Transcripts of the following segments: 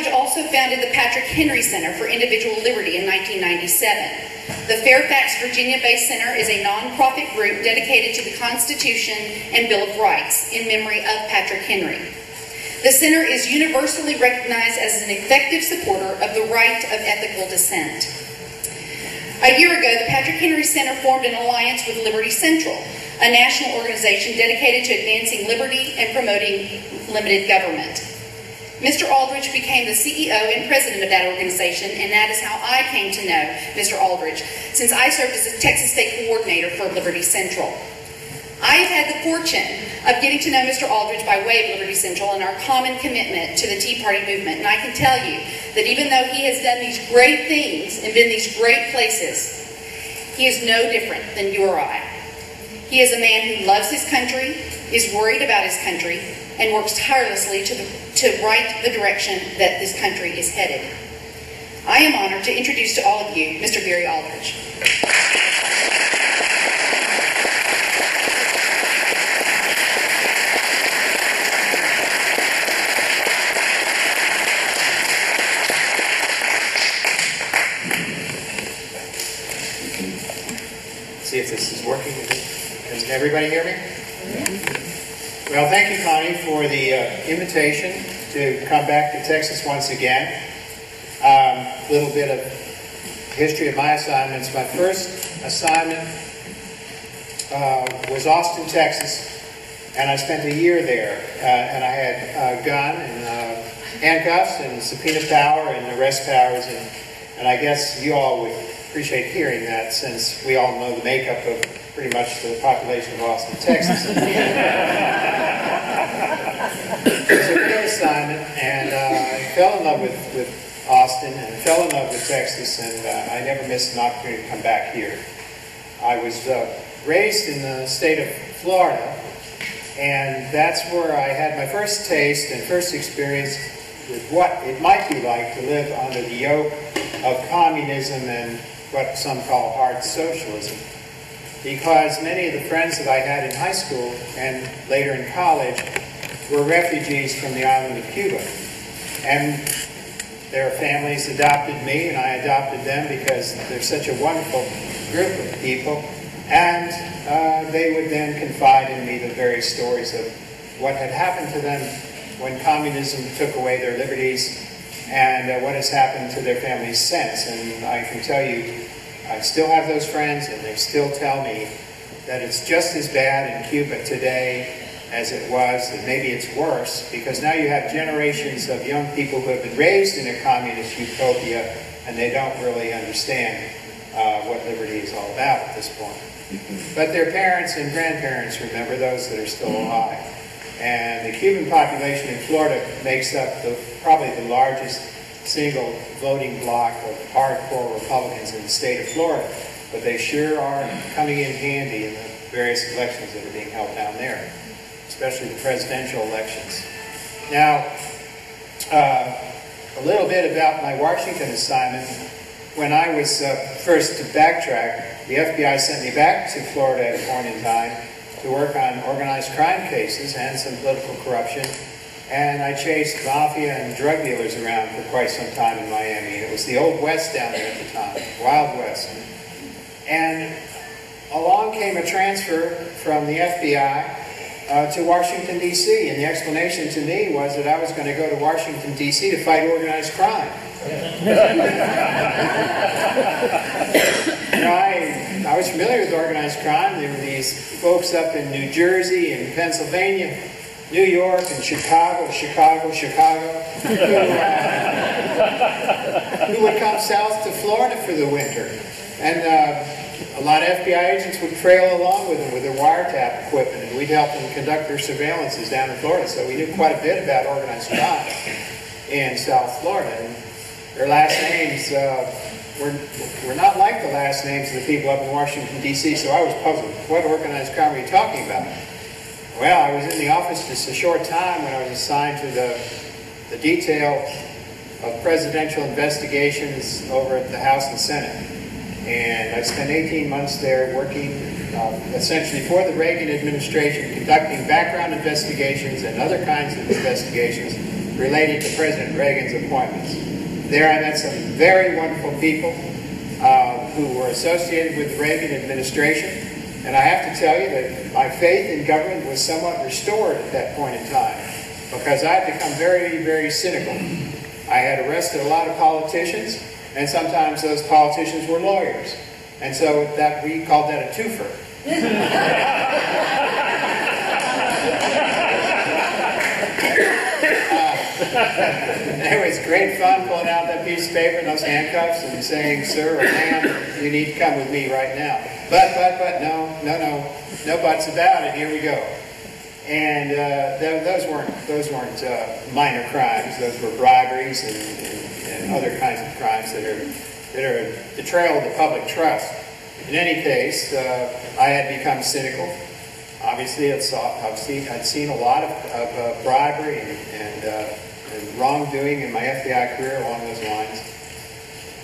Aldrich also founded the Patrick Henry Center for Individual Liberty in 1997. The Fairfax, Virginia-based center is a nonprofit group dedicated to the Constitution and Bill of Rights in memory of Patrick Henry. The center is universally recognized as an effective supporter of the right of ethical dissent. A year ago, the Patrick Henry Center formed an alliance with Liberty Central, a national organization dedicated to advancing liberty and promoting limited government. Mr. Aldrich became the CEO and president of that organization, and that is how I came to know Mr. Aldrich, since I served as the Texas State Coordinator for Liberty Central. I have had the fortune of getting to know Mr. Aldrich by way of Liberty Central and our common commitment to the Tea Party movement, and I can tell you that even though he has done these great things and been these great places, he is no different than you or I. He is a man who loves his country, is worried about his country, and works tirelessly to right the direction that this country is headed. I am honored to introduce to all of you Mr. Gary Aldrich. See if this is working. Can everybody hear me? Well, thank you, Connie, for the invitation to come back to Texas once again. A little bit of history of my assignments. My first assignment was Austin, Texas, and I spent a year there. And I had a gun and handcuffs and subpoena power and arrest powers, and I guess you all would appreciate hearing that, since we all know the makeup of pretty much the population of Austin, Texas. It was a great assignment, and I fell in love with Austin and fell in love with Texas, and I never missed an opportunity to come back here. I was raised in the state of Florida, and that's where I had my first taste and first experience with what it might be like to live under the yoke of communism and what some call hard socialism. Because many of the friends that I had in high school and later in college were refugees from the island of Cuba. And their families adopted me, and I adopted them because they're such a wonderful group of people. And they would then confide in me the various stories of what had happened to them when communism took away their liberties, and what has happened to their families since. And I can tell you, I still have those friends, and they still tell me that it's just as bad in Cuba today as it was, and maybe it's worse, because now you have generations of young people who have been raised in a communist utopia, and they don't really understand what liberty is all about at this point. But their parents and grandparents remember, those that are still alive. And the Cuban population in Florida makes up probably the largest single voting bloc of hardcore Republicans in the state of Florida. But they sure are coming in handy in the various elections that are being held down there, especially the presidential elections. Now, a little bit about my Washington assignment. When I was first to backtrack, the FBI sent me back to Florida at a point in time to work on organized crime cases and some political corruption. And I chased mafia and drug dealers around for quite some time in Miami. It was the Old West down there at the time, Wild West. And along came a transfer from the FBI to Washington, D.C. And the explanation to me was that I was going to go to Washington, D.C. to fight organized crime. You know, I was familiar with organized crime. There were these folks up in New Jersey and Pennsylvania, New York and Chicago, who would come south to Florida for the winter. And a lot of FBI agents would trail along with them with their wiretap equipment, and we'd help them conduct their surveillances down in Florida. So we knew quite a bit about organized crime in South Florida. And their last names were not like the last names of the people up in Washington, D.C., so I was puzzled. What organized crime are you talking about? Well, I was in the office just a short time when I was assigned to the detail of presidential investigations over at the House and Senate. And I spent 18 months there working essentially for the Reagan administration, conducting background investigations and other kinds of investigations related to President Reagan's appointments. There I met some very wonderful people who were associated with the Reagan administration, and I have to tell you that my faith in government was somewhat restored at that point in time, because I had become very, very cynical. I had arrested a lot of politicians, and sometimes those politicians were lawyers, and so that we called that a twofer. It was great fun pulling out that piece of paper and those handcuffs and saying, "Sir or ma'am, you need to come with me right now." But, no buts about it. Here we go. And those weren't minor crimes. Those were briberies and other kinds of crimes that are a betrayal of the public trust. In any case, I had become cynical. Obviously, I'd seen a lot of bribery and wrongdoing in my FBI career along those lines.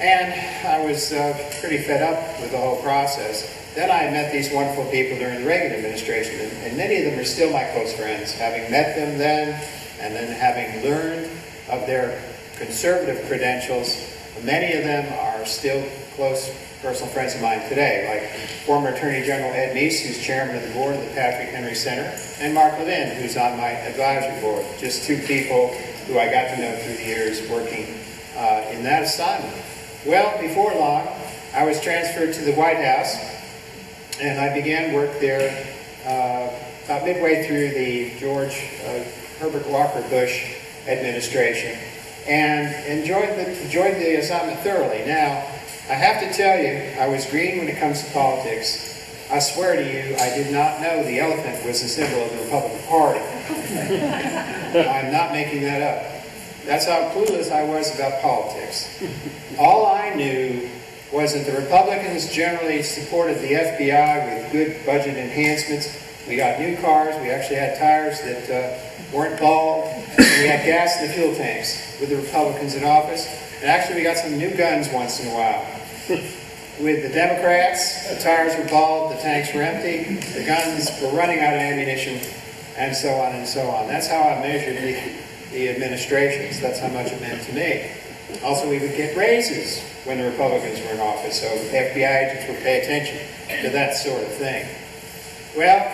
And I was pretty fed up with the whole process. Then I met these wonderful people during the Reagan administration, and many of them are still my close friends, having met them then, and then having learned of their conservative credentials. Many of them are still close personal friends of mine today, like former Attorney General Ed Meese, who's chairman of the board of the Patrick Henry Center, and Mark Levin, who's on my advisory board. Just two people who I got to know through the years working in that assignment. Well, before long, I was transferred to the White House, and I began work there about midway through the George Herbert Walker Bush administration, and enjoyed the assignment thoroughly. Now, I have to tell you, I was green when it comes to politics. I swear to you, I did not know the elephant was the symbol of the Republican Party. I'm not making that up. That's how clueless I was about politics. All I knew was that the Republicans generally supported the FBI with good budget enhancements. We got new cars. We actually had tires that weren't bald. We had gas in the fuel tanks with the Republicans in office. And actually, we got some new guns once in a while. With the Democrats, the tires were bald, the tanks were empty, the guns were running out of ammunition, and so on and so on. That's how I measured the administrations. That's how much it meant to me. Also, we would get raises when the Republicans were in office, so FBI agents would pay attention to that sort of thing. Well,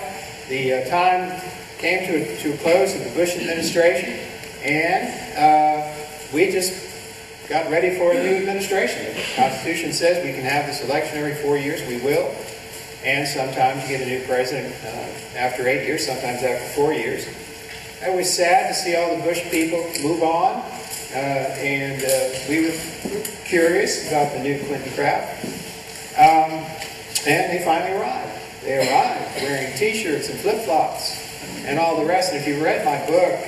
the time came to a close of the Bush administration, and we just got ready for a new administration. The Constitution says we can have this election every 4 years. We will. And sometimes you get a new president after 8 years, sometimes after 4 years. It was sad to see all the Bush people move on. And we were curious about the new Clinton crowd. And they finally arrived. They arrived wearing T-shirts and flip-flops and all the rest. And if you read my book,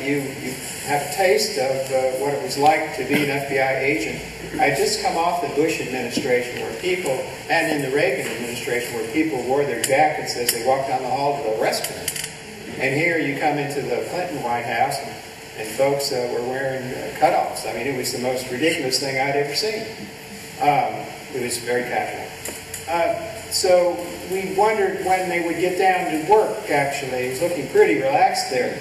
you have a taste of what it was like to be an FBI agent. I had just come off the Bush administration where people, and in the Reagan administration, where people wore their jackets as they walked down the hall to the restroom. And here you come into the Clinton White House, and folks were wearing cutoffs. I mean, it was the most ridiculous thing I'd ever seen. It was very casual. So we wondered when they would get down to work, actually. It was looking pretty relaxed there.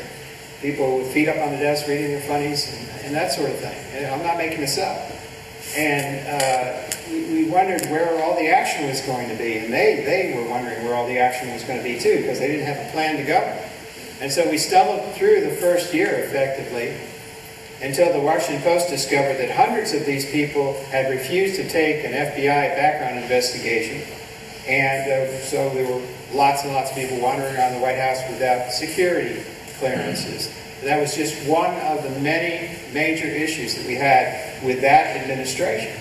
People with feet up on the desk reading their funnies and that sort of thing. And I'm not making this up. And we wondered where all the action was going to be. And they were wondering where all the action was going to be, too, because they didn't have a plan to govern. And so we stumbled through the first year, effectively, until the Washington Post discovered that hundreds of these people had refused to take an FBI background investigation. And so there were lots and lots of people wandering around the White House without security clearances. And that was just one of the many major issues that we had with that administration.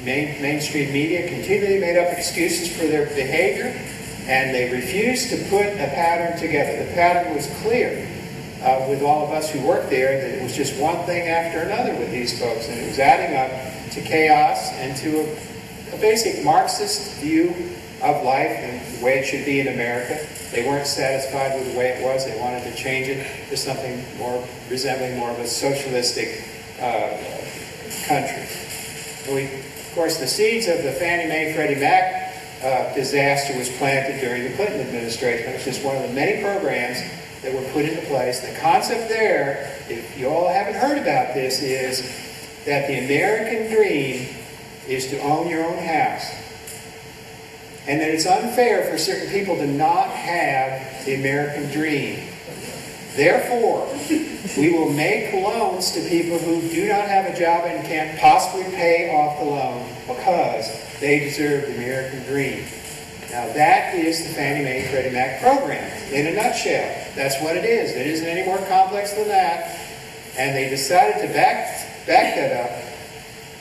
Mainstream media continually made up excuses for their behavior, and they refused to put a pattern together. The pattern was clear with all of us who worked there, that it was just one thing after another with these folks, and it was adding up to chaos and to a basic Marxist view of life and the way it should be in America. They weren't satisfied with the way it was. They wanted to change it to something more resembling more of a socialistic country. Of course, the seeds of the Fannie Mae, Freddie Mac disaster was planted during the Clinton administration. It was just one of the many programs that were put into place. The concept there if you all haven't heard about this, is that the American dream is to own your own house. And that it's unfair for certain people to not have the American dream. Therefore, we will make loans to people who do not have a job and can't possibly pay off the loan because they deserve the American dream. Now that is the Fannie Mae Freddie Mac program in a nutshell. That's what it is. It isn't any more complex than that. And they decided to back that up,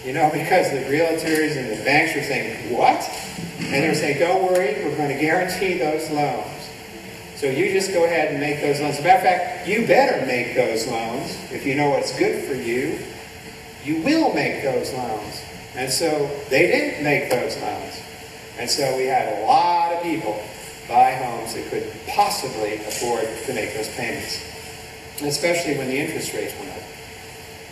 you know, because the realtors and the banks were saying, what? And they were saying, don't worry, we're going to guarantee those loans. So you just go ahead and make those loans. As a matter of fact, you better make those loans. If you know what's good for you, you will make those loans. And so they didn't make those loans. And so we had a lot of people buy homes that couldn't possibly afford to make those payments, especially when the interest rates went up.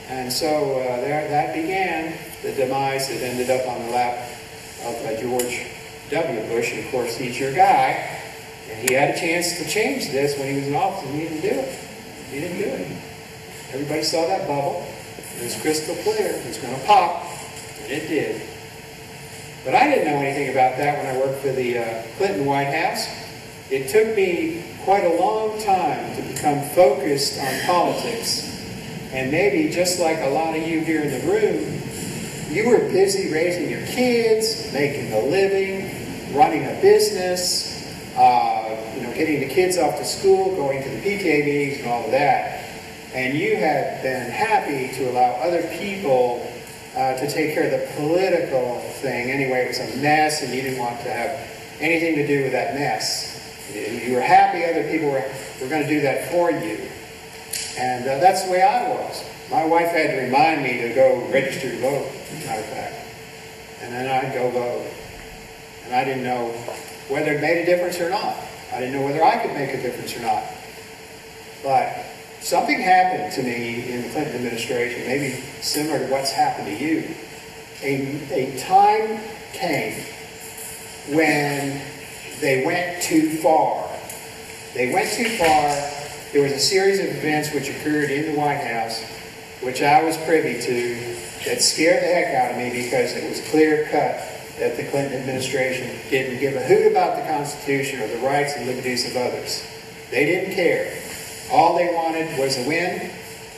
And so that began the demise that ended up on the lap of George W. Bush. And of course, he's your guy. And he had a chance to change this when he was in office, and he didn't do it. He didn't do it. Everybody saw that bubble. It was crystal clear. It was going to pop. And it did. But I didn't know anything about that when I worked for the Clinton White House. It took me quite a long time to become focused on politics. And maybe just like a lot of you here in the room, you were busy raising your kids, making a living, running a business, getting the kids off to school, going to the PTA meetings and all of that. And you had been happy to allow other people to take care of the political thing. Anyway, it was a mess, and you didn't want to have anything to do with that mess. You were happy other people were going to do that for you. And that's the way I was. My wife had to remind me to go register to vote, as a matter of fact. And then I'd go vote. And I didn't know whether it made a difference or not. I didn't know whether I could make a difference or not. But something happened to me in the Clinton administration, maybe similar to what's happened to you. A time came when they went too far. They went too far. There was a series of events which occurred in the White House, which I was privy to, that scared the heck out of me because it was clear cut that the Clinton administration didn't give a hoot about the Constitution or the rights and liberties of others. They didn't care. All they wanted was a win,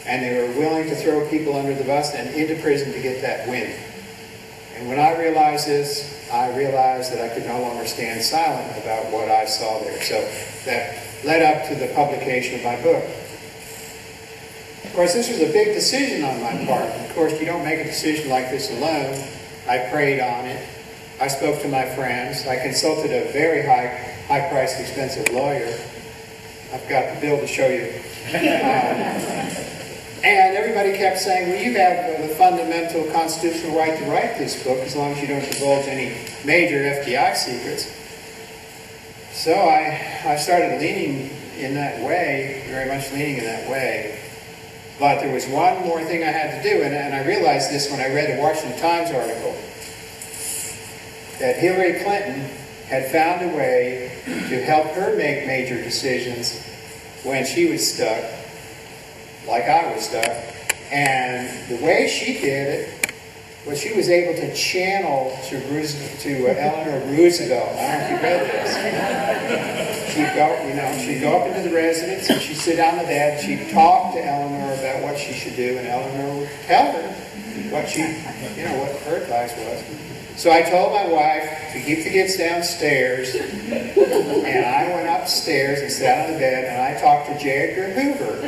and they were willing to throw people under the bus and into prison to get that win. And when I realized this, I realized that I could no longer stand silent about what I saw there. So that led up to the publication of my book. Of course, this was a big decision on my part. Of course, you don't make a decision like this alone. I prayed on it. I spoke to my friends. I consulted a very high-priced, expensive lawyer. I've got the bill to show you. And everybody kept saying, well, you have the fundamental constitutional right to write this book as long as you don't divulge any major FBI secrets. So I started leaning in that way, very much leaning in that way. But there was one more thing I had to do, and I realized this when I read the Washington Times article, that Hillary Clinton had found a way to help her make major decisions when she was stuck, like I was stuck. And the way she did it was she was able to channel to Eleanor Roosevelt. I don't know if you read this. She'd go up into the residence and she'd sit on the bed. She'd talk to Eleanor about what she should do, and Eleanor would tell her what what her advice was. So I told my wife to keep the kids downstairs, and I went upstairs and sat on the bed, and I talked to J. Edgar Hoover.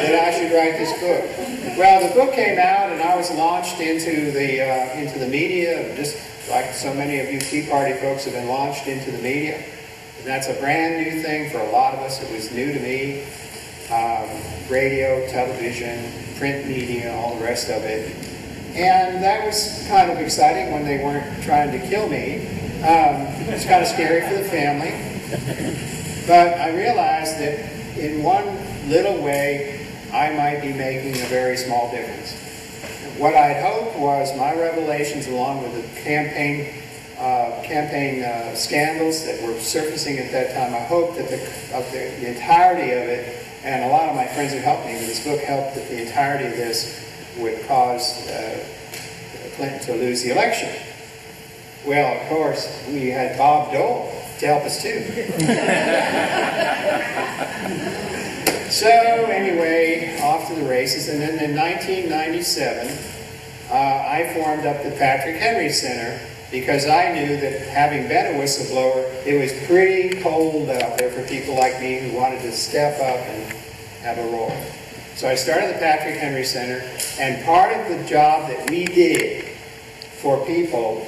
That I should write this book. Well, the book came out, and I was launched into the media, just like so many of you Tea Party folks have been launched into the media. And that's a brand new thing for a lot of us. It was new to me. Radio, television, print media, all the rest of it. And that was kind of exciting when they weren't trying to kill me. It was kind of scary for the family. But I realized that in one little way, I might be making a very small difference. What I'd hoped was my revelations, along with the campaign campaign scandals that were surfacing at that time. I hope that the entirety of it, and a lot of my friends who helped me with this book helped that the entirety of this would cause Clinton to lose the election. Well, of course, we had Bob Dole to help us too. So anyway, off to the races. And then in 1997, I formed up the Patrick Henry Center because I knew that having been a whistleblower, it was pretty cold out there for people like me who wanted to step up and have a role. So I started the Patrick Henry Center, and part of the job that we did for people,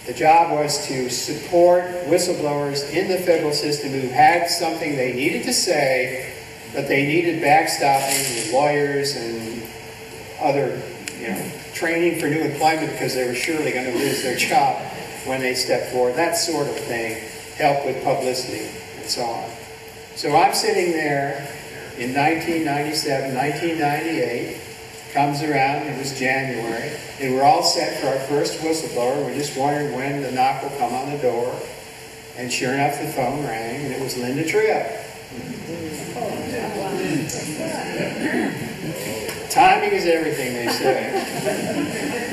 the job was to support whistleblowers in the federal system who had something they needed to say, but they needed backstopping with lawyers and other, training for new employment because they were surely going to lose their job when they stepped forward. That sort of thing, help with publicity and so on. So I'm sitting there in 1997, 1998, comes around, it was January, and we're all set for our first whistleblower. We're just wondering when the knock will come on the door. And sure enough, the phone rang, and it was Linda Tripp. Timing is everything, they say.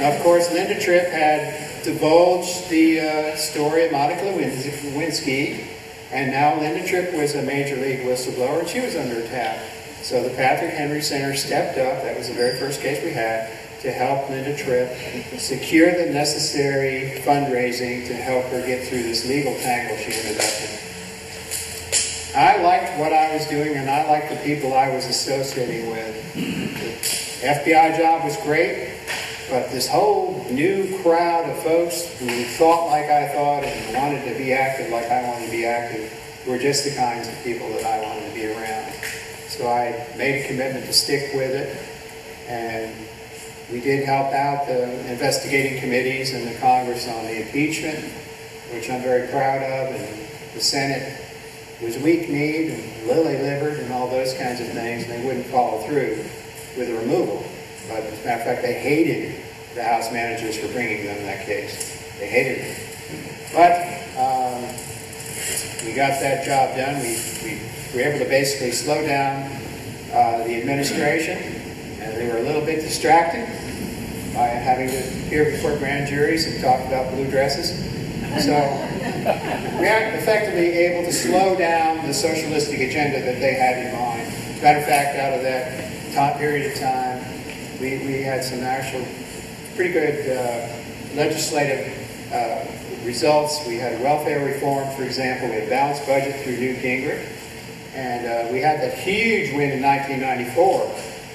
Now, of course, Linda Tripp had divulged the story of Monica Lewinsky, and now Linda Tripp was a major league whistleblower, and she was under attack. So the Patrick Henry Center stepped up, that was the very first case we had, to help Linda Tripp secure the necessary fundraising to help her get through this legal tangle she ended up in. I liked what I was doing, and I liked the people I was associating with. The FBI job was great, but this whole new crowd of folks who thought like I thought and wanted to be active like I wanted to be active were just the kinds of people that I wanted to be around. So I made a commitment to stick with it, and we did help out the investigating committees in the Congress on the impeachment, which I'm very proud of, and the Senate was weak-kneed and lily-livered and all those kinds of things, and they wouldn't follow through with the removal. But as a matter of fact, they hated the House managers for bringing them that case. They hated it. But we got that job done. We were able to basically slow down the administration, and they were a little bit distracted by having to appear before grand juries and talk about blue dresses. So we are effectively able to slow down the socialistic agenda that they had in mind. As a matter of fact, out of that time period of time, we had some actual pretty good legislative results. We had welfare reform, for example. We had balanced budget through Newt Gingrich. And we had that huge win in 1994,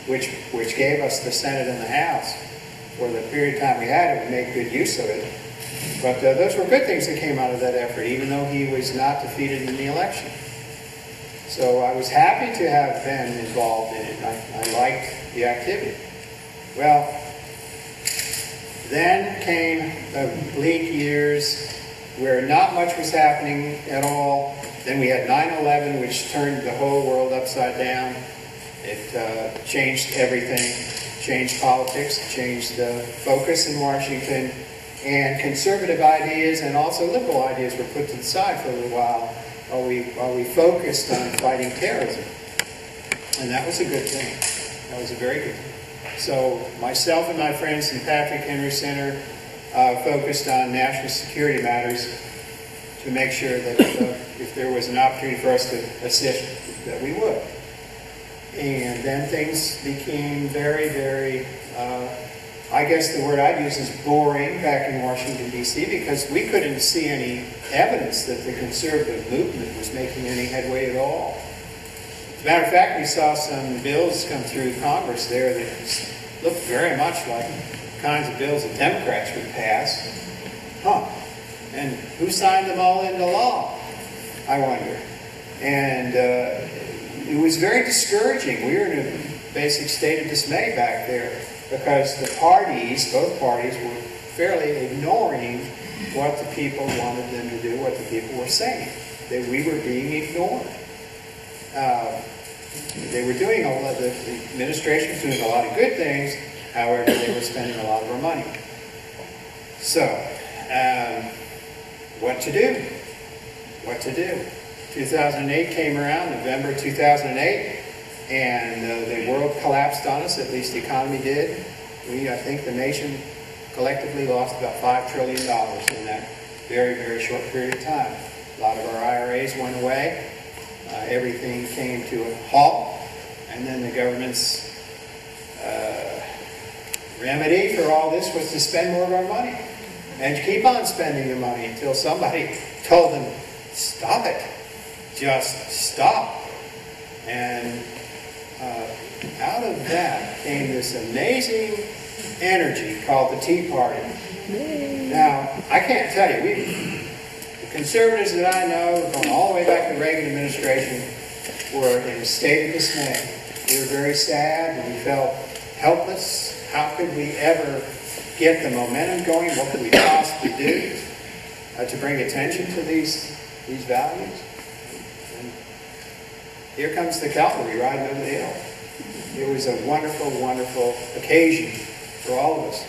which gave us the Senate and the House. For the period of time we had it, we made good use of it. But those were good things that came out of that effort, even though he was not defeated in the election. So I was happy to have been involved in it. I liked the activity. Well, then came the bleak years where not much was happening at all. Then we had 9/11, which turned the whole world upside down. It changed everything, changed politics, changed the focus in Washington, and conservative ideas and also liberal ideas were put to the side for a little while we focused on fighting terrorism. And that was a good thing. That was a very good thing. So myself and my friends in Patrick Henry Center focused on national security matters to make sure that if there was an opportunity for us to assist, that we would. And then things became very, very, I guess the word I'd use is boring back in Washington, D.C., because we couldn't see any evidence that the conservative movement was making any headway at all. As a matter of fact, we saw some bills come through Congress there that looked very much like the kinds of bills that Democrats would pass. And who signed them all into law, I wonder. And it was very discouraging. We were in a basic state of dismay back there because the parties, both parties, were fairly ignoring what the people wanted them to do, what the people were saying. That we were being ignored. They were doing a lot, the administration was doing a lot of good things, however, they were spending a lot of our money. So, what to do. What to do. 2008 came around, November 2008, and the world collapsed on us, at least the economy did. I think the nation collectively lost about $5 trillion in that very, very short period of time. A lot of our IRAs went away. Everything came to a halt. And then the government's remedy for all this was to spend more of our money. And to keep on spending the money until somebody told them, stop it. Just stop. And out of that came this amazing energy called the Tea Party. Now, I can't tell you, the conservatives that I know, going all the way back to the Reagan administration, were in a state of dismay. We were very sad and we felt helpless. How could we ever get the momentum going? What could we possibly do to bring attention to these values? And here comes the cavalry riding over the hill. It was a wonderful, wonderful occasion for all of us,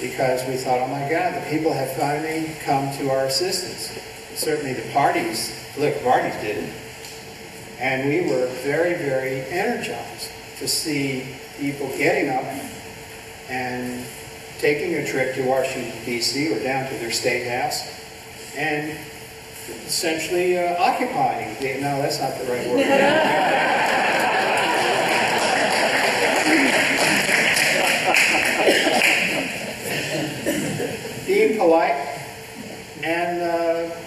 because we thought, oh my God, the people have finally come to our assistance. Certainly the political parties did. And we were very, very energized to see people getting up and taking a trip to Washington, D.C. or down to their state house and essentially occupying. No, that's not the right word. Being polite and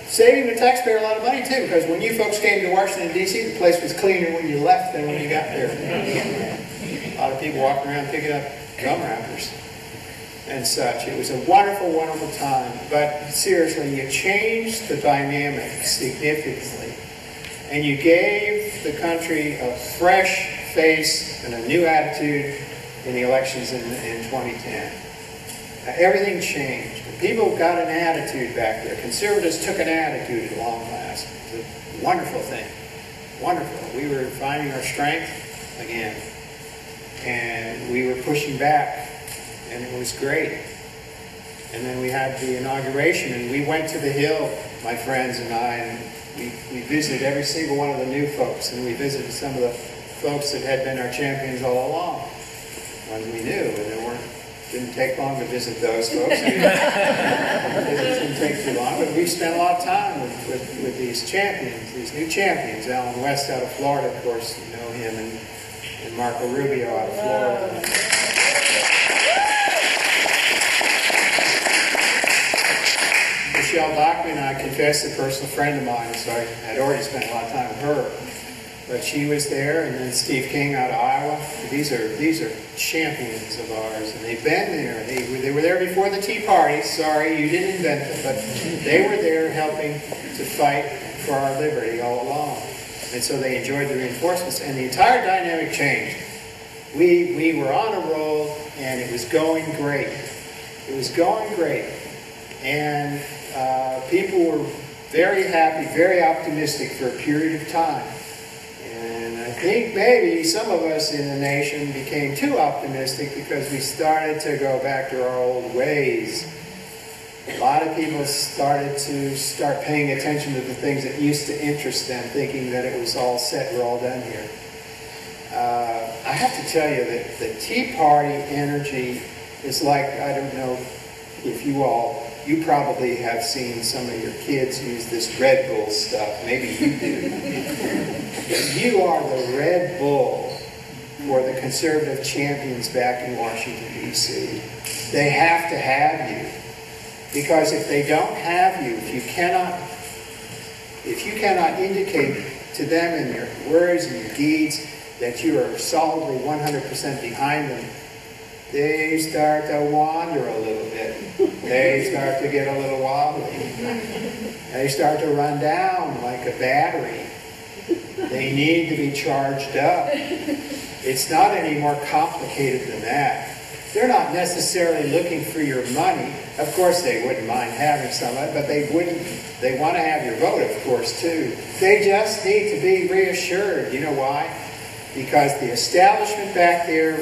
saving the taxpayer a lot of money too, because when you folks came to Washington, D.C., the place was cleaner when you left than when you got there. A lot of people walking around picking up gum wrappers and such. It was a wonderful, wonderful time. But seriously, you changed the dynamic significantly. And you gave the country a fresh face and a new attitude in the elections in 2010. Everything changed. People got an attitude back there. Conservatives took an attitude at long last. It's a wonderful thing. Wonderful. We were finding our strength again. And we were pushing back. And it was great. And then we had the inauguration, and we went to the Hill, my friends and I, and we visited every single one of the new folks, and we visited some of the folks that had been our champions all along, ones we knew, and didn't take long to visit those folks. It didn't take too long, but we spent a lot of time with these champions, these new champions. Alan West out of Florida, of course, you know him, and Marco Rubio out of Florida. Michelle Bachmann, I confess, a personal friend of mine, so I had already spent a lot of time with her. But she was there, and then Steve King out of Iowa. These are champions of ours, and they've been there. They were there before the Tea Party. Sorry, you didn't invent them, but they were there helping to fight for our liberty all along. And so they enjoyed the reinforcements, and the entire dynamic changed. We were on a roll, and it was going great. It was going great. And people were very happy, very optimistic for a period of time. And I think maybe some of us in the nation became too optimistic because we started to go back to our old ways. A lot of people started paying attention to the things that used to interest them, thinking that it was all set, we're all done here. I have to tell you that the Tea Party energy is like, I don't know if you probably have seen some of your kids use this Red Bull stuff. Maybe you do. You are the Red Bull for the conservative champions back in Washington, D.C. They have to have you. Because if they don't have you, if you cannot indicate to them in your words and your deeds that you are solidly 100% behind them, they start to wander a little bit. They start to get a little wobbly. They start to run down like a battery. They need to be charged up. It's not any more complicated than that. They're not necessarily looking for your money. Of course they wouldn't mind having some of it, but they want to have your vote, of course, too. They just need to be reassured. You know why? Because the establishment back there,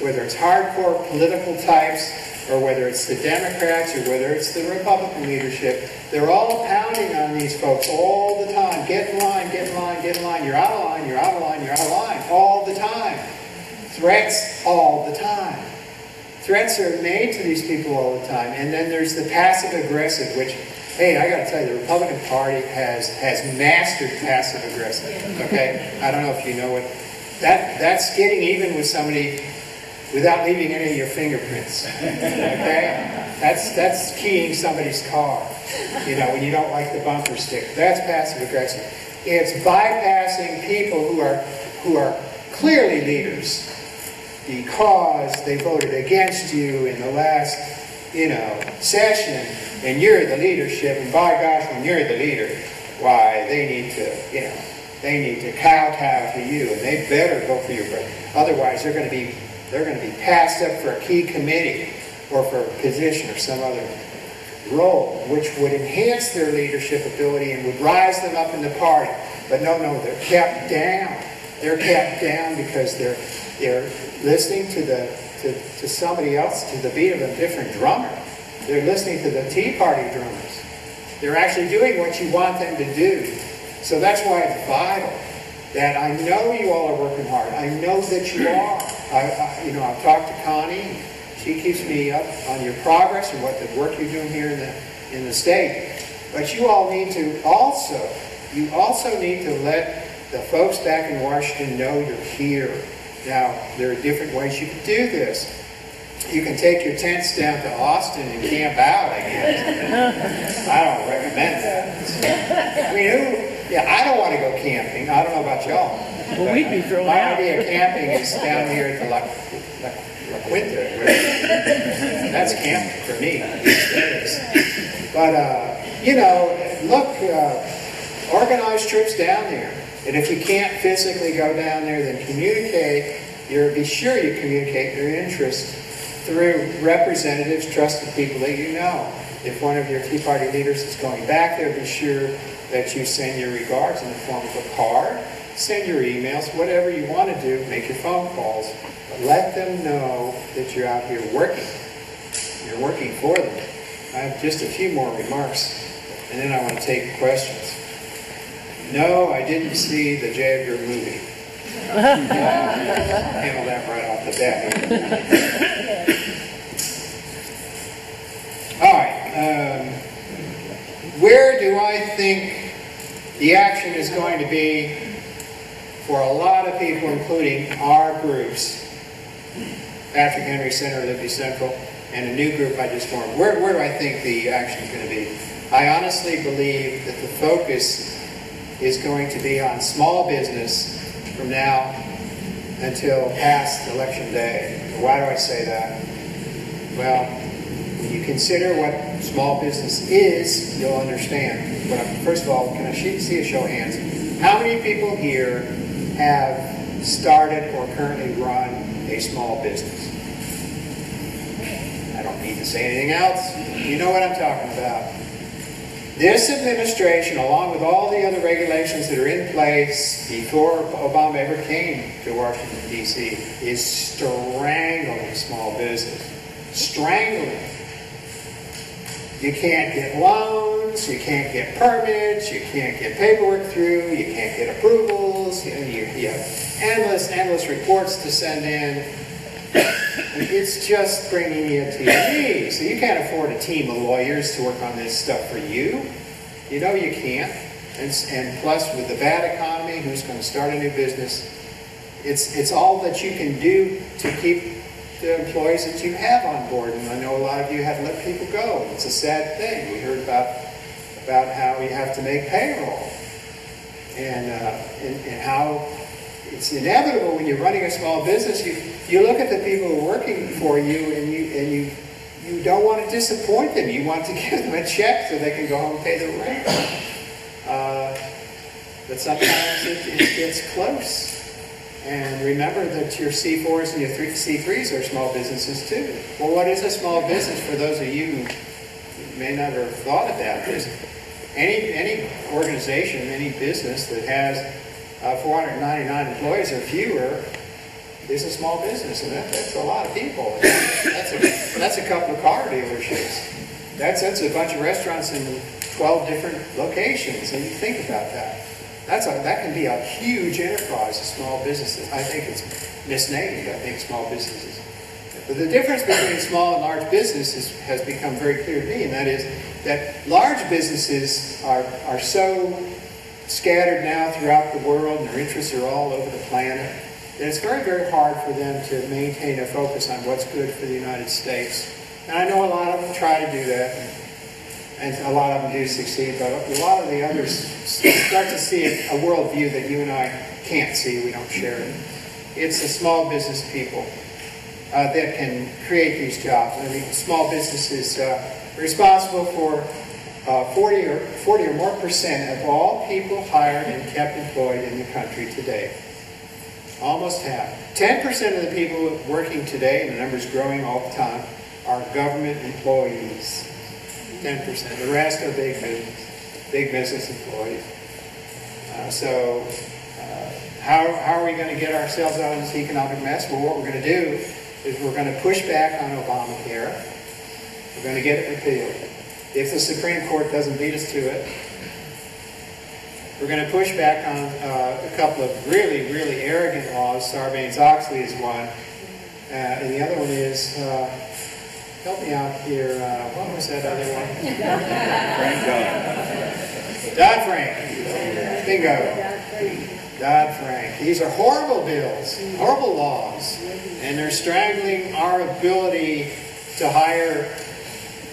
whether it's hardcore political types or whether it's the Democrats, or whether it's the Republican leadership, they're all pounding on these folks all the time. Get in line, get in line, get in line. You're out of line, you're out of line, you're out of line. All the time. Threats all the time. Threats are made to these people all the time. And then there's the passive-aggressive, which, hey, I got to tell you, the Republican Party has mastered passive-aggressive. Okay? I don't know if you know what... That's getting even with somebody without leaving any of your fingerprints. Okay? That's keying somebody's car. You know, when you don't like the bumper sticker. That's passive-aggressive. It's bypassing people who are clearly leaders because they voted against you in the last, session, and you're the leadership, and by gosh, when you're the leader, why, they need to kowtow to you, and they better go for your vote. Otherwise, they're going to be passed up for a key committee or for a position or some other role, which would enhance their leadership ability and would rise them up in the party. But no, they're kept down. They're kept down because they're listening to somebody else, to the beat of a different drummer. They're listening to the Tea Party drummers. They're actually doing what you want them to do. So that's why it's vital that I know you all are working hard. I know that you are. I've talked to Connie. She keeps me up on your progress and what the work you're doing here in the state. But you all need to also need to let the folks back in Washington know you're here. Now, there are different ways you can do this. You can take your tents down to Austin and camp out, I guess. I don't recommend that. I don't want to go camping. I don't know about y'all. Well, we'd be thrown my out. idea of camping is down here at the La Quinta. That's camping for me these days. But, organize trips down there. And if you can't physically go down there, then be sure you communicate your interest through representatives, trusted people that you know. If one of your Tea Party leaders is going back there, be sure that you send your regards in the form of a card, send your emails, whatever you want to do, make your phone calls, but let them know that you're out here working. You're working for them. I have just a few more remarks, and then I want to take questions. No, I didn't see the J. Edgar movie. Handle that right off the bat. All right. Where do I think the action is going to be for a lot of people, including our groups, Patrick Henry Center, Liberty Central, and a new group I just formed? Where do I think the action is going to be? I honestly believe that the focus is going to be on small business from now until past Election Day. Why do I say that? Well, when you consider what small business is, you'll understand. But first of all, can I see a show of hands? How many people here have started or currently run a small business? I don't need to say anything else. You know what I'm talking about. This administration, along with all the other regulations that are in place before Obama ever came to Washington, D.C., is strangling small business. Strangling. You can't get loans, you can't get permits, you can't get paperwork through, you can't get approvals, you have endless reports to send in. It's just bringing you to your knees. So you can't afford a team of lawyers to work on this stuff for you. You know you can't. And plus, with the bad economy, who's going to start a new business? It's all that you can do to keep the employees that you have on board. And I know a lot of you have let people go. It's a sad thing. We heard about how you have to make payroll and how it's inevitable when you're running a small business. You look at the people who are working for you, and you don't want to disappoint them. You want to give them a check so they can go home and pay their rent. But sometimes it gets close. And remember that your C4s and your C3s are small businesses too. Well, what is a small business for those of you who may not have thought about this? Any organization, any business that has 499 employees or fewer is a small business, and that's a lot of people. That's a couple of car dealerships. That's a bunch of restaurants in 12 different locations, and you think about that. That can be a huge enterprise of small businesses. I think it's misnamed, I think, small businesses. But the difference between small and large businesses has become very clear to me, and that is that large businesses are so scattered now throughout the world, and their interests are all over the planet, that it's very, very hard for them to maintain a focus on what's good for the United States. And I know a lot of them try to do that, and a lot of them do succeed, but a lot of the others start to see a worldview that you and I can't see, we don't share it. It's the small business people that can create these jobs. I mean, small businesses are responsible for 40 or more percent of all people hired and kept employed in the country today. Almost half. 10% of the people working today, and the number's growing all the time, are government employees. 10%. The rest are big business employees. How are we going to get ourselves out of this economic mess? Well, what we're going to do is we're going to push back on Obamacare. We're going to get it repealed. If the Supreme Court doesn't beat us to it, we're going to push back on a couple of really, really arrogant laws. Sarbanes-Oxley is one. And the other one is, help me out here, what was that other one? Dodd-Frank. Bingo. Dodd-Frank. These are horrible bills, horrible laws, and they're strangling our ability to hire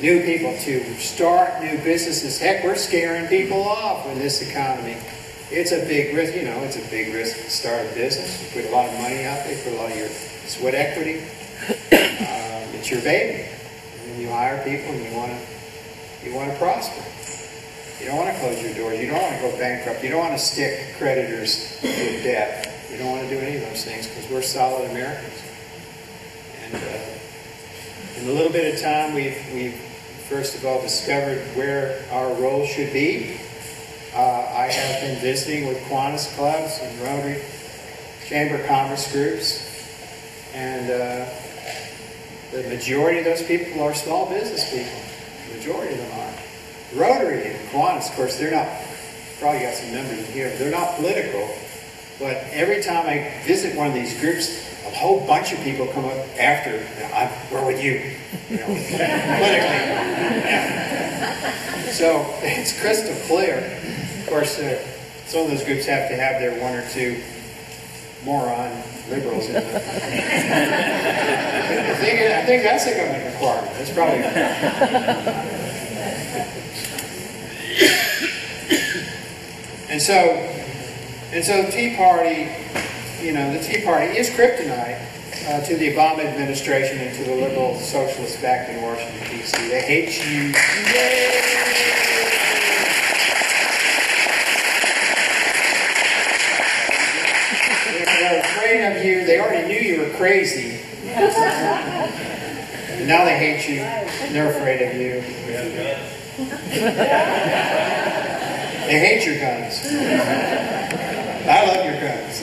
new people, to start new businesses. Heck, we're scaring people off in this economy. It's a big risk, it's a big risk to start a business. You put a lot of money out there, put a lot of your sweat equity. It's your baby. And then you hire people and you want to prosper. You don't want to close your doors. You don't want to go bankrupt. You don't want to stick creditors to debt. You don't want to do any of those things because we're solid Americans. And in a little bit of time, we've first of all discovered where our role should be. I have been visiting with Kiwanis clubs and Rotary Chamber of Commerce groups, and the majority of those people are small business people. The majority of them are. Rotary and Kiwanis, of course, they're not, probably got some members in here, they're not political, but every time I visit one of these groups, a whole bunch of people come up after, we're with you, politically. Yeah. So it's crystal clear. Of course, some of those groups have to have their one or two moron liberals in them. I think that's a government requirement. That's probably... And so Tea Party, the Tea Party is kryptonite to the Obama administration and to the liberal socialists back in Washington, D.C. They hate you. They're afraid of you. They already knew you were crazy. And now they hate you. And they're afraid of you. They hate your guns. I love your guns.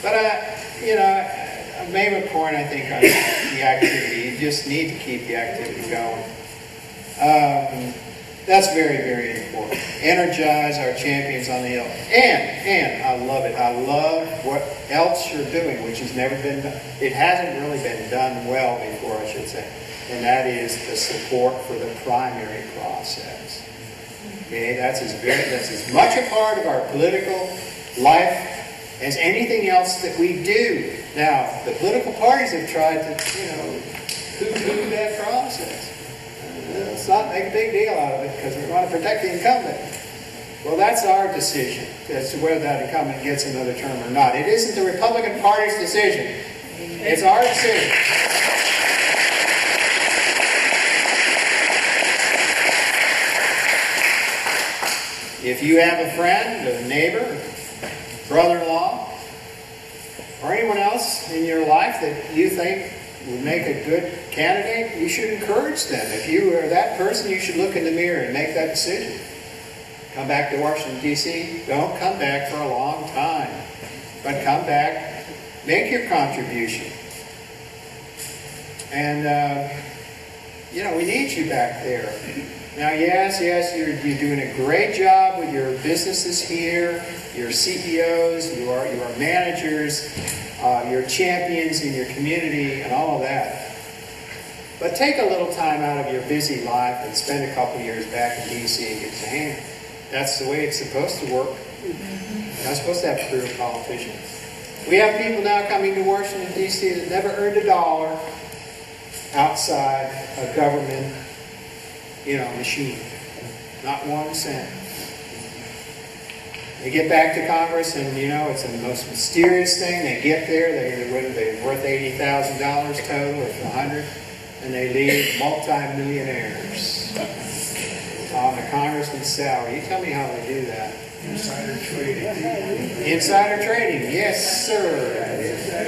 But, I made a point, I think, on the activity. You just need to keep the activity going. That's very, very important. Energize our champions on the hill. And I love it. I love what else you're doing, which has never been done. It hasn't really been done well before, I should say. And that is the support for the primary process. Okay, that's as much a part of our political life as anything else that we do. Now, the political parties have tried to, poo-poo that process. Let's not make a big deal out of it because we want to protect the incumbent. Well, that's our decision as to whether that incumbent gets another term or not. It isn't the Republican Party's decision. It's our decision. If you have a friend, a neighbor, brother-in-law, or anyone else in your life that you think would make a good candidate, you should encourage them. If you are that person, you should look in the mirror and make that decision. Come back to Washington, D.C.? Don't come back for a long time. But come back, make your contribution. And, you know, we need you back there. Now, yes, you're doing a great job with your businesses here, your CEOs, your managers, your champions in your community, and all of that. But take a little time out of your busy life and spend a couple years back in D.C. and get your hand. That's the way it's supposed to work. You're not supposed to have career politicians. We have people now coming to Washington, D.C. that never earned a dollar outside a government, you know, machine. Not 1 cent. They get back to Congress and, you know, it's the most mysterious thing. They get there, they're worth $80,000 total or $100,000, and they leave multi-millionaires on a congressman's salary. You tell me how they do that. Insider trading. Insider trading, yes, sir.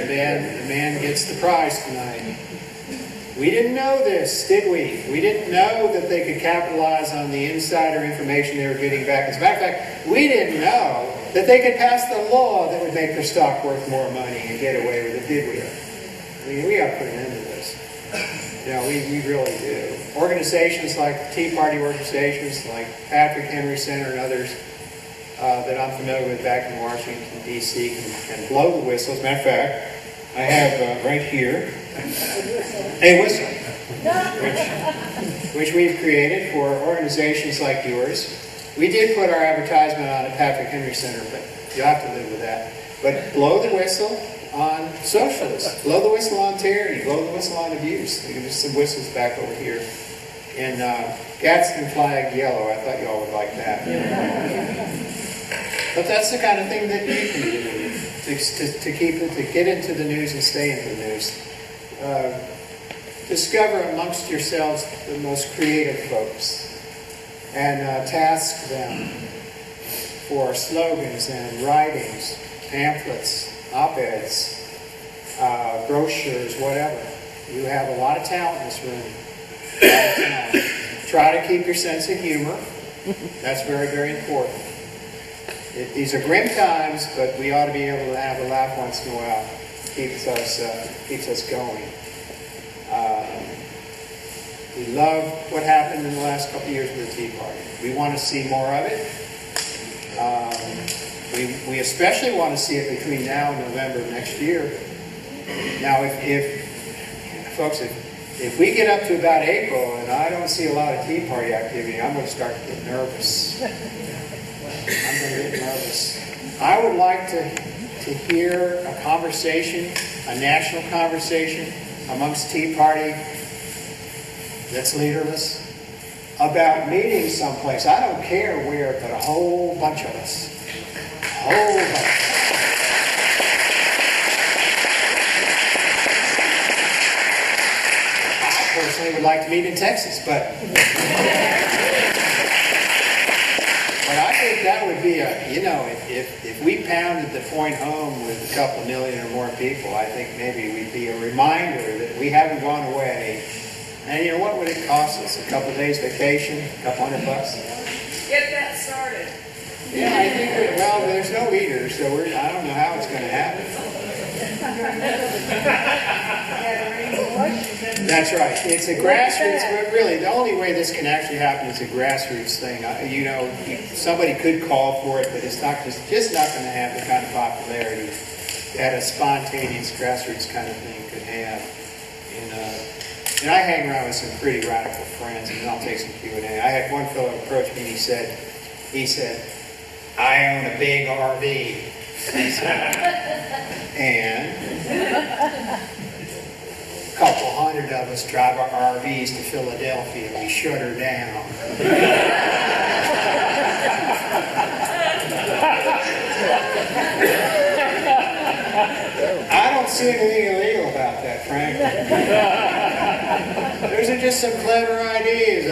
The man gets the prize tonight. We didn't know this, did we? We didn't know that they could capitalize on the insider information they were getting back. As a matter of fact, we didn't know that they could pass the law that would make their stock worth more money and get away with it, did we? I mean, we got to put an end to this. You know, we really do. Organizations like Tea Party organizations, like Patrick Henry Center and others that I'm familiar with back in Washington, D.C. can blow the whistle. As a matter of fact, I have right here a whistle, which we've created for organizations like yours. We did put our advertisement on at Patrick Henry Center, but you'll have to live with that. But blow the whistle on socialists. Blow the whistle on tyranny. Blow the whistle on abuse. There's some whistles back over here. And Gadsden flag yellow. I thought y'all would like that. But that's the kind of thing that you can do to keep it, to get into the news and stay into the news. Discover amongst yourselves the most creative folks and task them for slogans and writings, pamphlets, op-eds, brochures, whatever. You have a lot of talent in this room. A lot of talent. Try to keep your sense of humor. That's very, very important. These are grim times, but we ought to be able to have a laugh once in a while. Keeps us going. We love what happened in the last couple of years with the Tea Party. We want to see more of it. We especially want to see it between now and November of next year. Now, folks, if we get up to about April and I don't see a lot of Tea Party activity, I'm going to start to get nervous. I'm going to get nervous. I would like to hear a conversation, a national conversation amongst Tea Party that's leaderless about meeting someplace. I don't care where, but a whole bunch of us. A whole bunch. I personally would like to meet in Texas, but I think that would be if we pounded the point home with a couple million or more people, I think maybe we'd be a reminder that we haven't gone away. And you know, what would it cost us? A couple of days vacation? A couple $100? Get that started. Yeah, I think there's no eater, so I don't know how it's going to happen. That's right. It's a grassroots, but really, the only way this can actually happen is a grassroots thing. Somebody could call for it, but it's not just not going to have the kind of popularity that a spontaneous grassroots kind of thing could have. And I hang around with some pretty radical friends, and I'll take some Q&A. I had one fellow approach me, and he said, I own a big RV. And a couple hundred of us drive our RVs to Philadelphia, and we shut her down. I don't see anything illegal about that, frankly. Those are just some clever ideas.